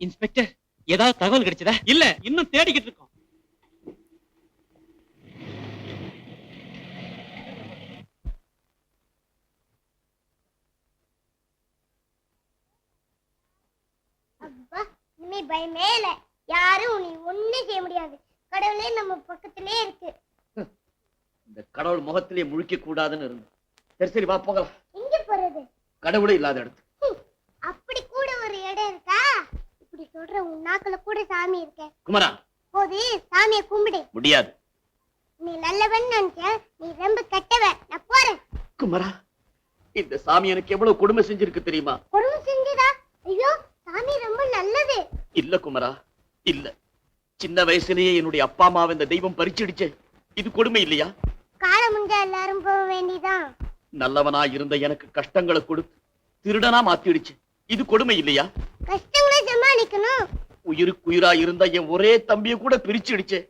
Inspector, ஏதாவது தகவல் கிடைச்சதா? இல்ல, இன்னும் தேடிக்கிட்டு இருக்கோம். அப்பா, இனிமே பயமே இல்ல. யாரும் உன்னை ஒண்ணும் செய்ய முடியாது. கடவுளே நம்ம பக்கத்திலே இருக்கு. இந்த கடவுள் முகத்திலே முழிக்க கூடாதுன்னு இருந்தோம். சரி சரி, வா போகலாம். எங்க போறது? கடவுளே இல்லாத இடத்து. அப்படி கூட ஒரு இடம் இருக்கா? இப்படி சொல்ற உன் நாக்குல கூட சாமி இருக்க. குமரா, போது சாமியை கும்பிடு. முடியாது. நீ நல்லவன் நினைச்ச, நீ ரொம்ப கெட்டவன். நான் போறேன். குமரா, இந்த சாமி எனக்கு எவ்வளவு கொடுமை செஞ்சிருக்கு தெரியுமா? கொடுமை செஞ்சுதா? ஐயோ, சாமி ரொம்ப நல்லது. இல்ல குமரா, இல்ல. சின்ன வயசுலயே என்னுடைய அப்பா அம்மாவை இந்த தெய்வம் பறிச்சிடுச்சே, இது கொடுமை இல்லையா? காலம் முடிஞ்சா எல்லாரும் போக வேண்டியதான். நல்லவனா இருந்த எனக்கு கஷ்டங்களை கொடுத்து திருடனா மாத்திடுச்சு, இது கொடுமை இல்லையா? கஷ்டங்களை சமாளிக்கணும். உயிருக்குயிரா இருந்த என் ஒரே தம்பிய கூட பிரிச்சிடுச்சே,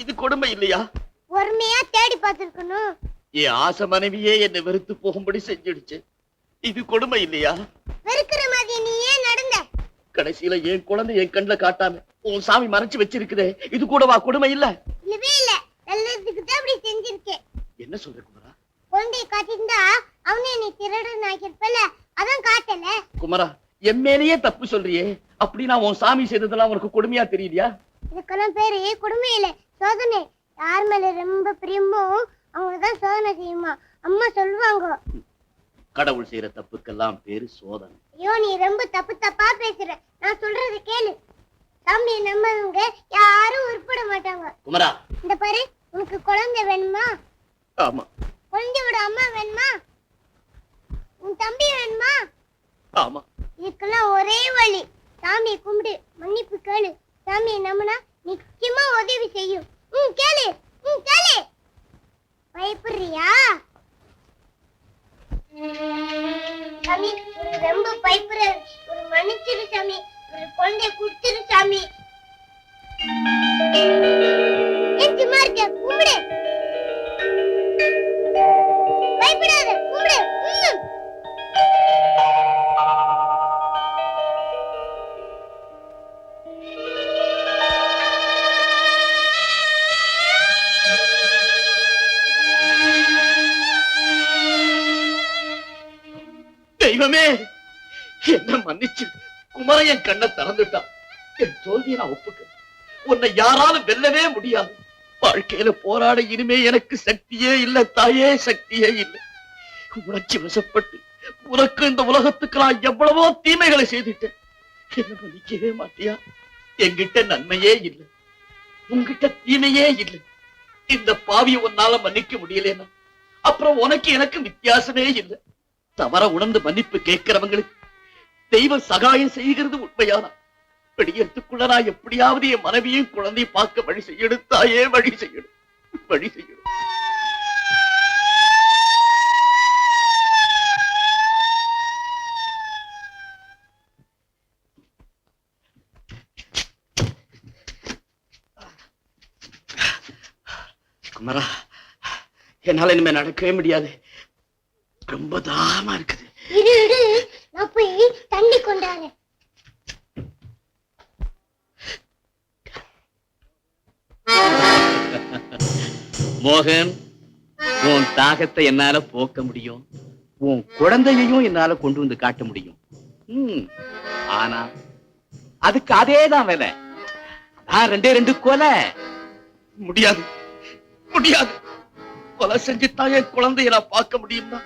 இது கொடுமை இல்லையா? பொறுமையா தேடி பார்த்திருக்கணும். என் ஆசை மனைவியே என்னை வெறுத்து போகும்படி செஞ்சிடுச்சு, இது கொடுமை இல்லையா? வெறுக்கிற மாதிரி நீ ஏன் நடந்த? கடைசியில என் குழந்தை என் கண்ணுல காட்டாம உன் சாமி மறைச்சு வச்சிருக்குதே, இது கூடவா கொடுமை இல்ல? இல்லவே இல்ல, நல்லதுக்கு தான் அப்படி செஞ்சிருக்கேன். என்ன சொல்ற குமரா? குழந்தைய காட்டியிருந்தா அவனே நீ திருடன் ஆகியிருப்பல, அதான் காட்டல. குமரா, என் மேலேயே தப்பு சொல்றியே, அப்படின்னா உன் சாமி செய்ததெல்லாம் உனக்கு கொடுமையா தெரியலையா? இதுக்கெல்லாம் பேரு கொடுமை இல்ல, சோதனை. யார் மேல ரொம்ப பிரியமோ அவங்கதான் சோதனை செய்யுமா, அம்மா சொல்லுவாங்க. கடவுள் செய்யற தப்புக்கெல்லாம் பேரு சோதனை. ஐயோ, நீ ரொம்ப தப்பு தப்பா பேசுற. நான் சொல்றது கேளு. சாமியை நம்பவங்க யாரும் உருப்பட மாட்டாங்க. குமரா, இந்த பாரு, உனக்கு குழந்தை வேணுமா? ஆமா. குழந்தையோட அம்மா வேணுமா? உன் தம்பி வேணுமா? ஆமா. இதுக்கெல்லாம் ஒரே வழி, சாமியை கும்பிடு, மன்னிப்பு கேளு. சாமியை நம்பினா நிச்சயமா உதவி செய்யும். கேளு, கேளு. பயப்படுறியா? சாமி, ஒரு ரொம்ப பயப்படுற, ஒரு மன்னிச்சிரு சாமி, ஒரு குழந்தைய குடுத்துரு சாமி. ஏன் சும்மா இருக்க? கும்பிடு. பயப்படாத, கும்பிடு. தெய்வமே, என்ன மன்னிச்சு. குமர என் கண்ணை திறந்துட்டான். என் தோல்வியை நான் ஒப்புக்கிறேன். உன்னை யாராலும் வெல்லவே முடியாது. வாழ்க்கையில போராட இனிமே எனக்கு சக்தியே இல்லை தாயே, சக்தியே இல்லை. உணர்ச்சி வசப்பட்டு உனக்கு இந்த உலகத்துக்கு நான் எவ்வளவோ தீமைகளை செய்துட்டேன். என்ன மன்னிக்கவே மாட்டியா? என்கிட்ட நன்மையே இல்லை, உன்கிட்ட தீமையே இல்லை. இந்த பாவியை உன்னால மன்னிக்க முடியலன்னா அப்புறம் உனக்கு எனக்கு வித்தியாசமே இல்லை. தவற உணர்ந்து மன்னிப்பு கேட்கிறவங்களுக்கு தெய்வம் சகாயம் செய்கிறது உண்மையானா வெளியேறதுக்குள்ள நான் எப்படியாவது என் மனைவியும் குழந்தையும் பார்க்க வழி செய்யணும் தாயே, வழி செய்யணும், வழி செய்யணும். குமரா, என்னால இனிமே நடக்கவே முடியாது. ரொம்ப தாகமா இருக்குது. இரு இரு, நான் போய் தண்ணி கொண்டாறேன். மோகன், உன் தாகத்தை என்னால போக்க முடியும், உன் குழந்தையையும் என்னால கொண்டு வந்து காட்ட முடியும். ஆனா அதுக்கு அதேதான் வேலை. நான் ரெண்டு கொலை. முடியாது, முடியாது. கொலை செஞ்சுதான் என் குழந்தைய நான் பார்க்க முடியும்னா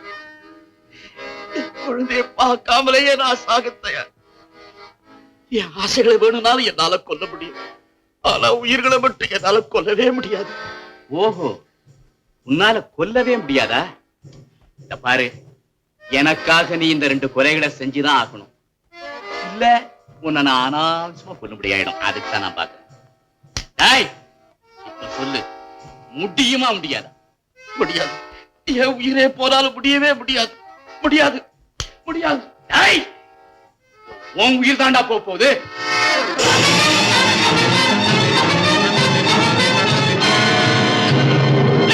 குழந்தைய பார்க்காமலேயே நான் சாக தயார். என் ஆசைகளை வேணும்னாலும் என்னால கொல்ல முடியும், ஆனா உயிர்களை மட்டும் என்னால கொல்லவே முடியாது. ஓஹோ, உன்னால கொல்லவே முடியாதா? பாரு, எனக்காக நீ இந்த 2 கொலைகளை செஞ்சுதான் ஆகணும். இல்ல உன்னை நான் அனாவசியமா கொல்ல முடியாயிடும். அதுக்கு தான் நான் பாக்குறேன். இப்ப சொல்லு, முடியுமா முடியாதா? முடியாது. என் உயிரே போனாலும் முடியவே முடியாது, முடியாது, முடியாது. உன் உயிர் தாண்டா போகுது.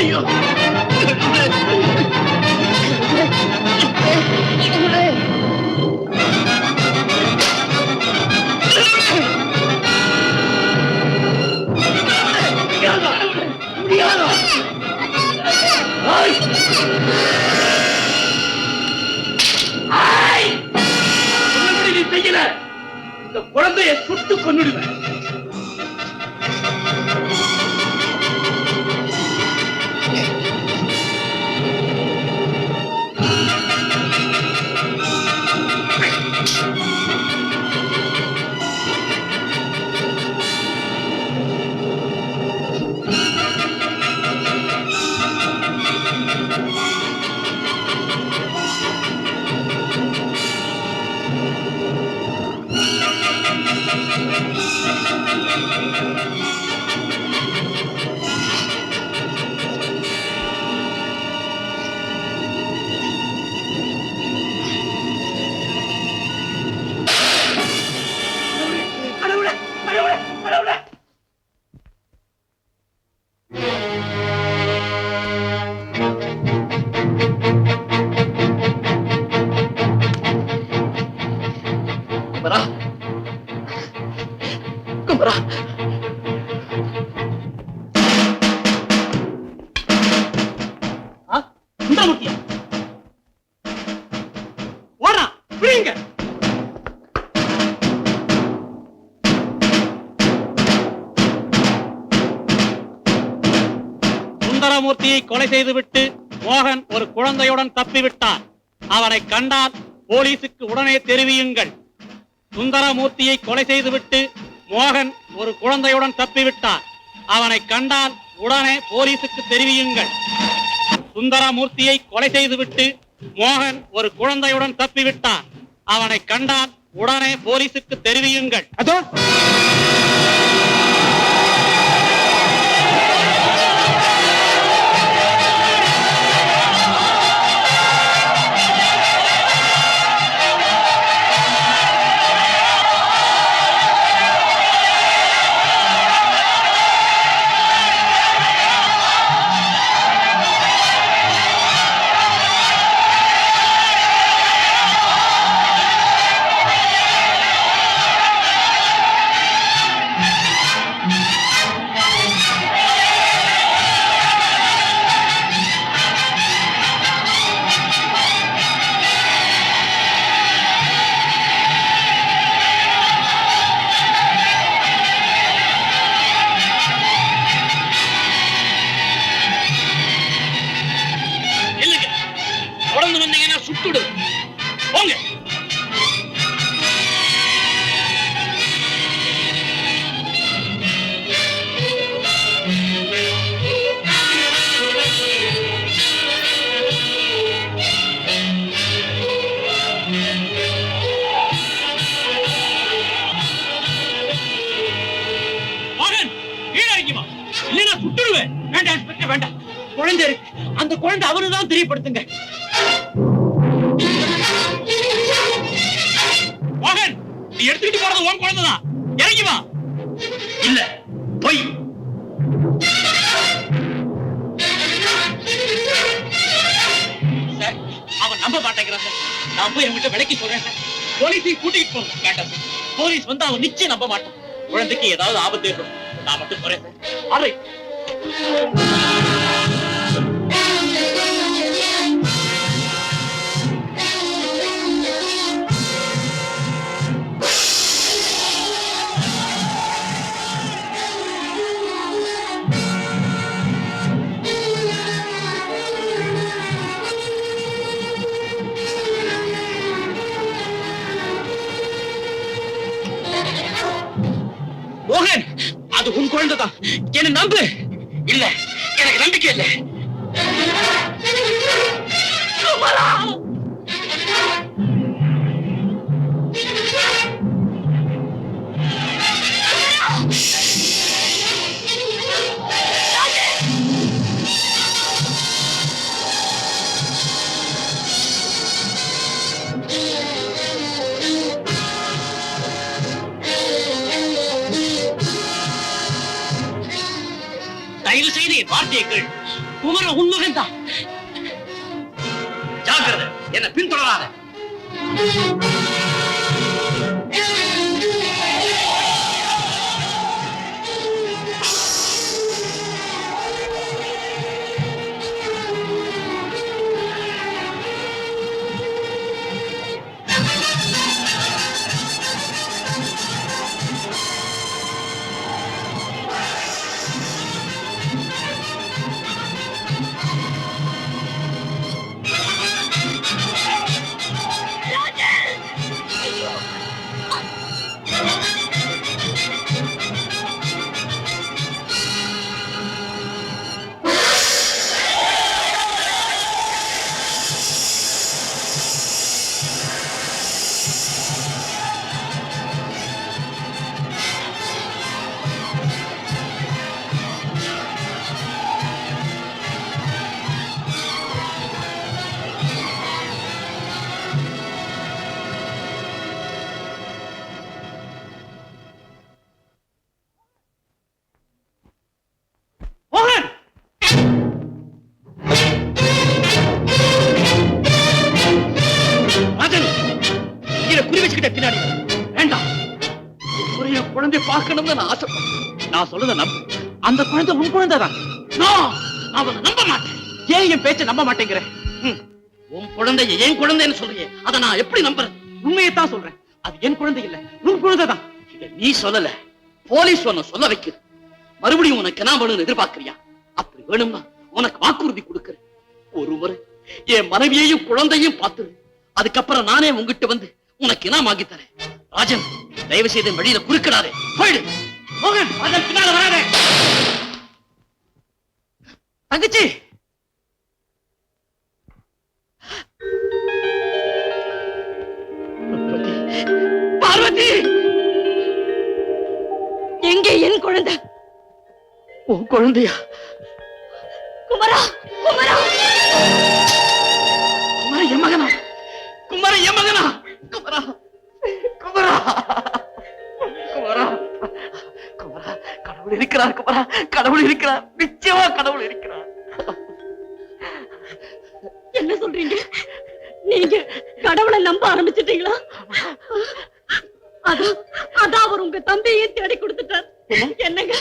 ஐயோ, இந்த குழந்தையை சுட்டு கொன்னுடுவேன். குமரா, குமரா, சுந்தரமூர்த்தியா ஓடா பிடிங்க. சுந்தரமூர்த்தியை கொலை செய்துவிட்டு மோகன் ஒரு குழந்தையுடன் தப்பிவிட்டார். அவரை கண்டால் போலீசுக்கு உடனே தெரிவியுங்கள். சுந்தரமூர்த்தியை கொலை செய்துவிட்டு மோகன் ஒரு குழந்தையுடன் தப்பிவிட்டார். அவனை கண்டால் உடனே போலீசுக்கு தெரிவியுங்கள். சுந்தரமூர்த்தியை கொலை செய்துவிட்டு மோகன் ஒரு குழந்தையுடன் தப்பிவிட்டார். அவனை கண்டால் உடனே போலீசுக்கு தெரிவியுங்கள். அதோ சுட்டுடு போங்க. மகன் கீழே இறங்கிமா, இல்லைன்னா சுட்டுடுவேன். வேண்டாம் வேண்டாம், குழந்தை இருக்கு. அந்த குழந்தை அவருதான் தெரியப்படுத்துங்க. மகன் நீ எடுத்துக்கிட்டு போறது உன் குழந்தைதான். இறங்கி வா. இல்ல போய் சார், அவன் நம்ப மாட்டேங்கிறான் சார். நான் போய் அவன்கிட்ட விலைக்கு சொல்றேன் சார். போலீஸை கூட்டிட்டு போங்க. வேண்டாம் சார், போலீஸ் வந்து அவன் நிச்சயம் நம்ப மாட்டான். குழந்தைக்கு ஏதாவது ஆபத்து ஏற்படும். நான் மட்டும் போறேன் சார். அரை மோகன், அது உன் குழந்தைதான். என்ன நம்பு. இல்ல, எனக்கு நம்பிக்கை இல்லை. தயவு செய்து என் வார்த்தைகள். குமர உண்மகன் தான். ஜாக்கிரதை, என்ன பின்தொடராத. குழந்தைய பார்க்கணும்னு நான் ஆசைப்பட்டேன். நான் சொல்றத நம்பு. அந்த குழந்தை உன் குழந்தைதான். நான் அவனை நம்ப மாட்டேன். ஏன் என் பேச்ச நம்ப மாட்டேங்கிற? உன் குழந்தைய என் குழந்தைன்னு சொல்றியே, அதை நான் எப்படி நம்புறேன்? உண்மையைத்தான் சொல்றேன். அது என் குழந்தை இல்ல, உன் குழந்தைதான். இதை நீ சொல்லல, போலீஸ் உன்னை சொல்ல வைக்குது. மறுபடியும் உனக்கு என்ன வேணும்னு எதிர்பார்க்கிறியா? அப்படி வேணும்னா உனக்கு வாக்குறுதி கொடுக்கிறேன். ஒரு முறை என் மனைவியையும் குழந்தையும் பார்த்துரு. அதுக்கப்புறம் நானே உங்ககிட்ட வந்து உனக்கு என்ன வாங்கி தரேன். ராஜன், தயவு செய்து என் வழியில குறுக்கிடாதே. போயிடு. மோகன், அதன் பின்னால வராதே. தங்கச்சி, பார்வதி, எங்கே என் குழந்தை? உன் குழந்தையா? குமரா, குமரா, குமர என் மகனா? குமர என் மகனா? குமரா, குமரா, குமரா, குமரா, கடவுள் இருக்கிறார். குமரா, கடவுள் இருக்கிறார். நிச்சயமா கடவுள் இருக்கிறார். என்ன சொல்றீங்க? நீங்க கடவுளை நம்ப ஆரம்பிச்சிட்டீங்களா? அதான் அவர் உங்க தம்பியை தேடி கொடுத்துட்டார். என்னங்க,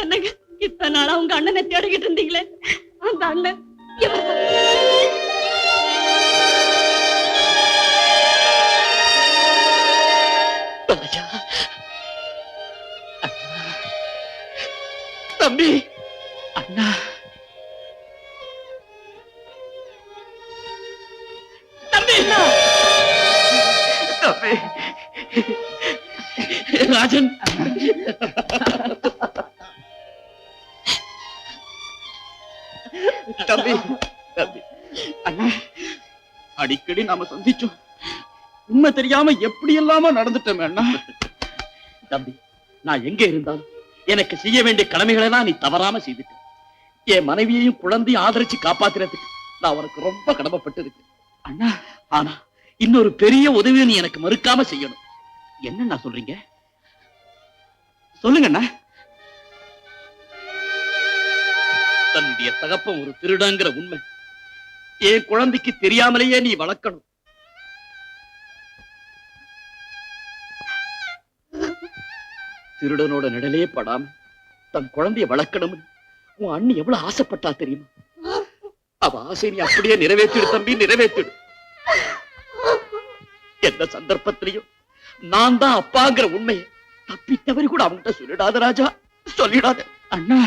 என்னங்க, இத்தனை நாளா உங்க அண்ணனை தேடிக்கிட்டு இருந்தீங்களே, அந்த அண்ணன் இவர்தான். ராஜா, தம்பி, அண்ணா, தம்பி, தம்பி, ராஜன், தம்பி, தம்பி, அண்ணா, அடிக்கடி நாம சந்திச்சோம். உண்மை தெரியாம எப்படி எல்லாம நடந்துட்டோமே அண்ணா. தம்பி, நான் எங்க இருந்தாலும் எனக்கு செய்ய வேண்டிய கடமைகளை எல்லாம் நீ தவறாம செய்துட்ட. என் மனைவியையும் குழந்தையும் ஆதரிச்சு காப்பாத்துறதுக்கு நான் உனக்கு ரொம்ப கடமைப்பட்டு இருக்கேன் அண்ணா, ஆனா இன்னொரு பெரிய உதவியை நீ எனக்கு மறுக்காம செய்யணும். என்னண்ணா சொல்றீங்க? சொல்லுங்க அண்ணா. தன்னுடைய தகப்பன் ஒரு திருடங்கிற உண்மை என் குழந்தைக்கு தெரியாமலேயே நீ வளர்க்கணும். திருடனோட நிழலே படாம தன் குழந்தைய வளர்க்கணும்னு உன் அண்ணி எவ்வளவு ஆசைப்பட்டா தெரியுமா? அவ ஆசை நீ அப்படியே நிறைவேற்றிடு தம்பி, நிறைவேற்றிடு. எந்த சந்தர்ப்பத்திலையும் நான் தான் அப்பாங்கிற உண்மையை தப்பி தவறி கூட அவன்கிட்ட சொல்லிடாத ராஜா, சொல்லிடாத. அண்ணா,